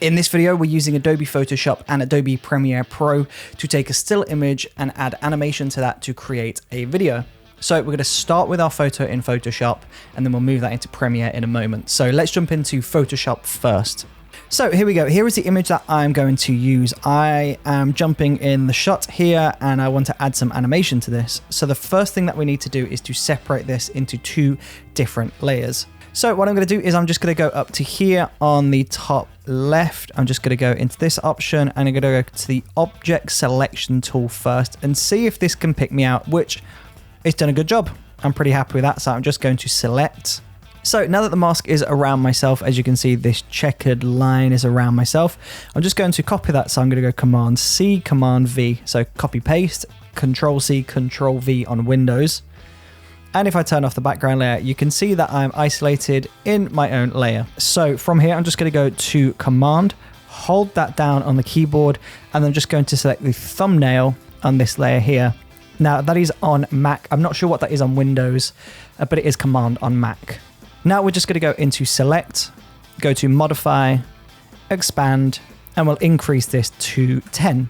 In this video, we're using Adobe Photoshop and Adobe Premiere Pro to take a still image and add animation to that to create a video. So we're going to start with our photo in Photoshop and then we'll move that into Premiere in a moment. So let's jump into Photoshop first. So here we go. Here is the image that I'm going to use. I am jumping in the shot here and I want to add some animation to this. So the first thing that we need to do is to separate this into two different layers. So what I'm going to do is I'm just going to go up to here on the top left. I'm just going to go into this option and I'm going to go to the object selection tool first and see if this can pick me out, which it's done a good job. I'm pretty happy with that. So I'm just going to select. So now that the mask is around myself, as you can see, this checkered line is around myself. I'm just going to copy that. So I'm going to go Command C, Command V. So copy paste, Control C, Control V on Windows. And if I turn off the background layer, you can see that I'm isolated in my own layer. So from here, I'm just going to go to Command, hold that down on the keyboard, and I'm just going to select the thumbnail on this layer here. Now that is on Mac. I'm not sure what that is on Windows, but it is Command on Mac. Now we're just going to go into Select, go to Modify, Expand, and we'll increase this to 10.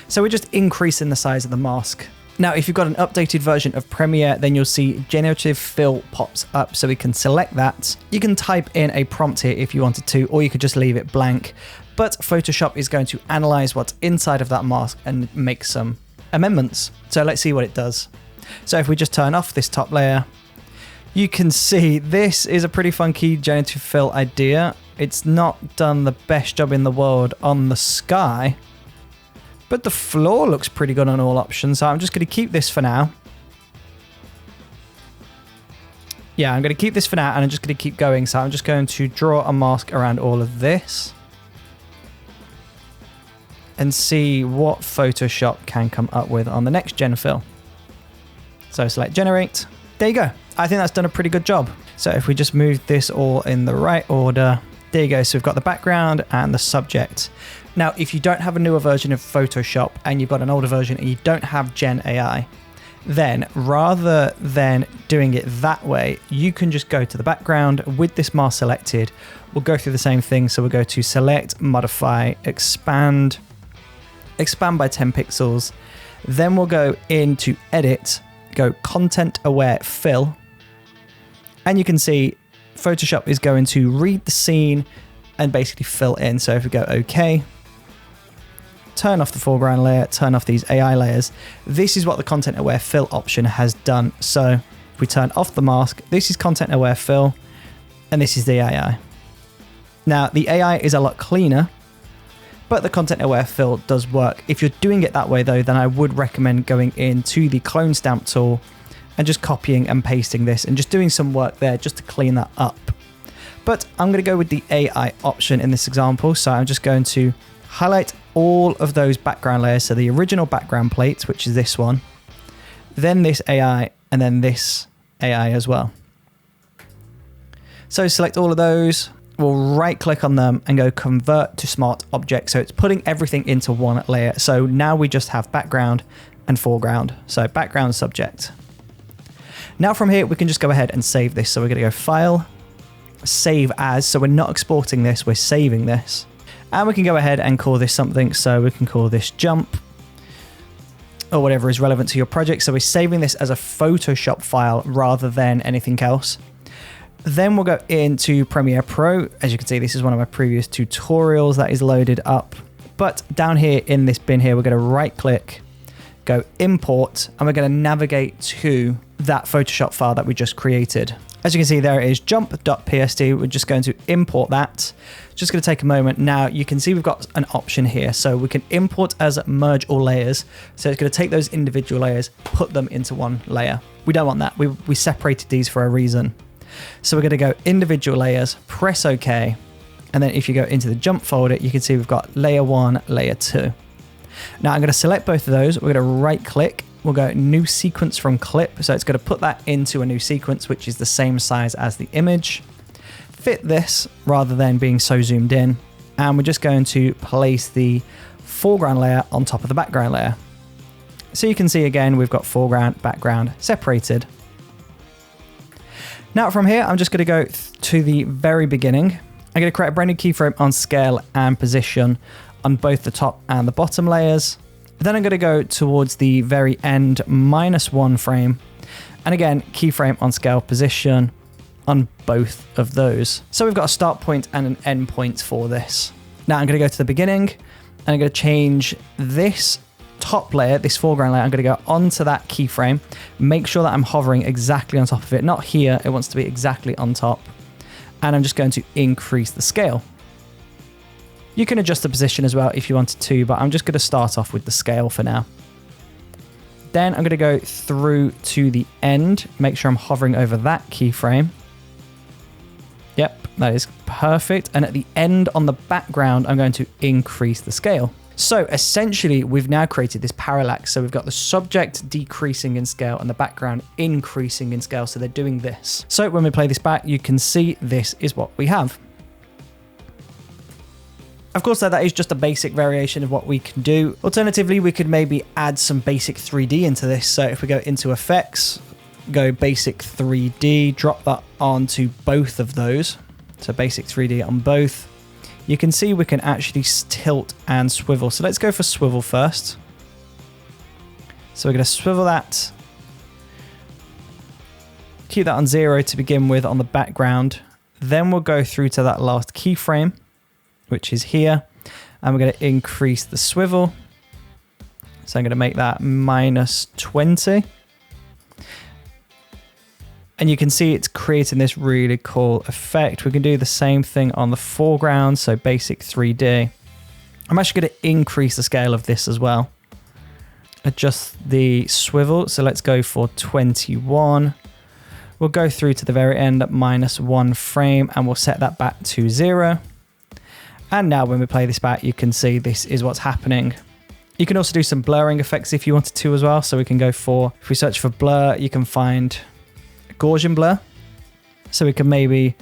So we're just increasing the size of the mask. Now, if you've got an updated version of Premiere, then you'll see generative fill pops up, so we can select that. You can type in a prompt here if you wanted to, or you could just leave it blank. But Photoshop is going to analyze what's inside of that mask and make some amendments. So let's see what it does. So if we just turn off this top layer, you can see this is a pretty funky generative fill idea. It's not done the best job in the world on the sky, but the floor looks pretty good on all options. So I'm just going to keep this for now. Yeah, I'm going to keep this for now and I'm just going to keep going. So I'm just going to draw a mask around all of this and see what Photoshop can come up with on the next gen fill. So select generate. There you go. I think that's done a pretty good job. So if we just move this all in the right order, there you go. So we've got the background and the subject. Now, if you don't have a newer version of Photoshop and you've got an older version and you don't have Gen AI, then rather than doing it that way, you can just go to the background with this mask selected. We'll go through the same thing. So we'll go to Select, Modify, Expand by 10 pixels. Then we'll go into Edit, go Content Aware Fill. And you can see Photoshop is going to read the scene and basically fill in. So if we go OK, turn off the foreground layer, turn off these AI layers, this is what the Content Aware Fill option has done. So if we turn off the mask, this is Content Aware Fill, and this is the AI. Now, the AI is a lot cleaner, but the Content Aware Fill does work. If you're doing it that way though, then I would recommend going into the clone stamp tool and just copying and pasting this and just doing some work there just to clean that up. But I'm going to go with the AI option in this example. So I'm just going to highlight all of those background layers. So the original background plate, which is this one, then this AI, and then this AI as well. So select all of those. We'll right click on them and go convert to smart object. So it's putting everything into one layer. So now we just have background and foreground. So background subject. Now from here, we can just go ahead and save this. So we're going to go File, Save As. So we're not exporting this, we're saving this. And we can go ahead and call this something. So we can call this Jump or whatever is relevant to your project. So we're saving this as a Photoshop file rather than anything else. Then we'll go into Premiere Pro. As you can see, this is one of my previous tutorials that is loaded up. But down here in this bin here, we're going to right click, go import, and we're going to navigate to that Photoshop file that we just created. As you can see, there it is, jump.psd. We're just going to import that. Just going to take a moment. Now you can see we've got an option here. So we can import as merge all layers. So it's going to take those individual layers, put them into one layer. We don't want that. We separated these for a reason. So we're going to go individual layers, press OK. And then if you go into the jump folder, you can see we've got layer 1, layer 2. Now I'm going to select both of those. We're going to right click. We'll go new sequence from clip. So it's going to put that into a new sequence, which is the same size as the image. Fit this rather than being so zoomed in. And we're just going to place the foreground layer on top of the background layer. So you can see again, we've got foreground, background separated. Now from here, I'm just going to go to the very beginning. I'm going to create a brand new keyframe on scale and position on both the top and the bottom layers. Then I'm going to go towards the very end, -1 frame. And again, keyframe on scale position on both of those. So we've got a start point and an end point for this. Now I'm going to go to the beginning and I'm going to change this top layer, this foreground layer. I'm going to go onto that keyframe, make sure that I'm hovering exactly on top of it. Not here, it wants to be exactly on top. And I'm just going to increase the scale. You can adjust the position as well if you wanted to, but I'm just going to start off with the scale for now. Then I'm going to go through to the end, make sure I'm hovering over that keyframe. Yep, that is perfect. And at the end on the background, I'm going to increase the scale. So essentially, we've now created this parallax. So we've got the subject decreasing in scale and the background increasing in scale. So they're doing this. So when we play this back, you can see this is what we have. Of course, that is just a basic variation of what we can do. Alternatively, we could maybe add some basic 3D into this. So if we go into effects, go basic 3D, drop that onto both of those. So basic 3D on both. You can see we can actually tilt and swivel. So let's go for swivel first. So we're going to swivel that. Keep that on 0 to begin with on the background. Then we'll go through to that last keyframe, which is here. And we're going to increase the swivel. So I'm going to make that -20. And you can see it's creating this really cool effect. We can do the same thing on the foreground, so basic 3D. I'm actually going to increase the scale of this as well. Adjust the swivel, so let's go for 21. We'll go through to the very end at -1 frame, and we'll set that back to 0. And now when we play this back, you can see this is what's happening. You can also do some blurring effects if you wanted to as well. So we can go for, if we search for blur, you can find Gaussian blur. So we can maybe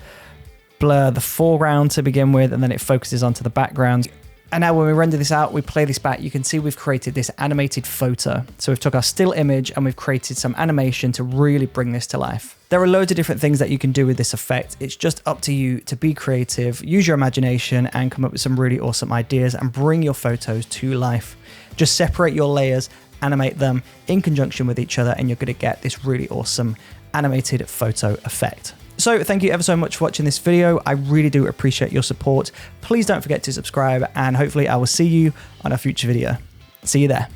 blur the foreground to begin with, and then it focuses onto the background. And now when we render this out, we play this back, you can see we've created this animated photo. So we've took our still image and we've created some animation to really bring this to life. There are loads of different things that you can do with this effect. It's just up to you to be creative, use your imagination and come up with some really awesome ideas and bring your photos to life. Just separate your layers, animate them in conjunction with each other, and you're going to get this really awesome animated photo effect. So thank you ever so much for watching this video. I really do appreciate your support. Please don't forget to subscribe, and hopefully I will see you on a future video. See you there.